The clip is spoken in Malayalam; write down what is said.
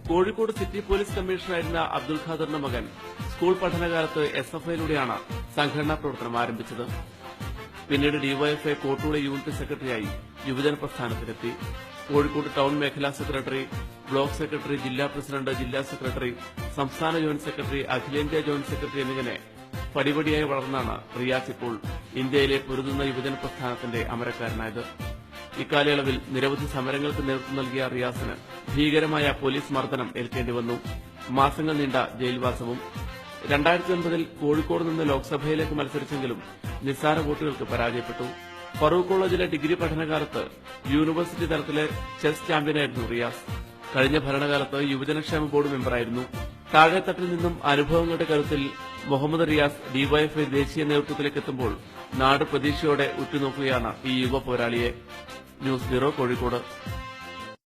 കോഴിക്കോട് സിറ്റി പോലീസ് കമ്മീഷണറായിരുന്ന അബ്ദുൽ ഖാദറിന്റെ മകൻ സ്കൂൾ പഠനകാലത്ത് SFIയിലൂടെയാണ് സംഘടനാ പ്രവർത്തനം ആരംഭിച്ചത്. പിന്നീട് ഡിവൈഎഫ്ഐ കോട്ടൂളി യൂണിറ്റ് സെക്രട്ടറിയായി യുവജന പ്രസ്ഥാനത്തിലെത്തി. കോഴിക്കോട് ടൌൺ മേഖലാ സെക്രട്ടറി, ബ്ലോക്ക് സെക്രട്ടറി, ജില്ലാ പ്രസിഡന്റ്, ജില്ലാ സെക്രട്ടറി, സംസ്ഥാന ജോയിന്റ് സെക്രട്ടറി, അഖിലേന്ത്യാ ജോയിന്റ് സെക്രട്ടറി എന്നിങ്ങനെ പടിപടിയായി വളർന്നാണ് റിയാസ് ഇപ്പോൾ ഇന്ത്യയിലെ പൊരുതുന്ന യുവജന പ്രസ്ഥാനത്തിന്റെ അമരക്കാരനായത്. ഇക്കാലയളവിൽ നിരവധി സമരങ്ങൾക്ക് നേതൃത്വം നൽകിയ റിയാസിന് ഭീകരമായ പോലീസ് മർദ്ദനം ഏൽക്കേണ്ടി വന്നു. മാസങ്ങൾ നീണ്ട ജയിൽവാസവും. 2009 കോഴിക്കോട് നിന്ന് ലോക്സഭയിലേക്ക് മത്സരിച്ചെങ്കിലും നിസ്സാര വോട്ടുകൾക്ക് പരാജയപ്പെട്ടു. ഫറൂഖ് കോളേജിലെ ഡിഗ്രി പഠനകാലത്ത് യൂണിവേഴ്സിറ്റി തലത്തിലെ ചെസ് ചാമ്പ്യനായിരുന്നു റിയാസ്. കഴിഞ്ഞ ഭരണകാലത്ത് യുവജനക്ഷേമ ബോർഡ് മെമ്പറായിരുന്നു. താഴെത്തട്ടിൽ നിന്നും അനുഭവങ്ങളുടെ കരുത്തിൽ മുഹമ്മദ് റിയാസ് ഡിവൈഎഫ്ഐ ദേശീയ നേതൃത്വത്തിലേക്ക് എത്തുമ്പോൾ നാട് പ്രതീക്ഷയോടെ ഉറ്റുനോക്കുകയാണ് ഈ യുവ പോരാളിയെ. News bureau, Kozhikode.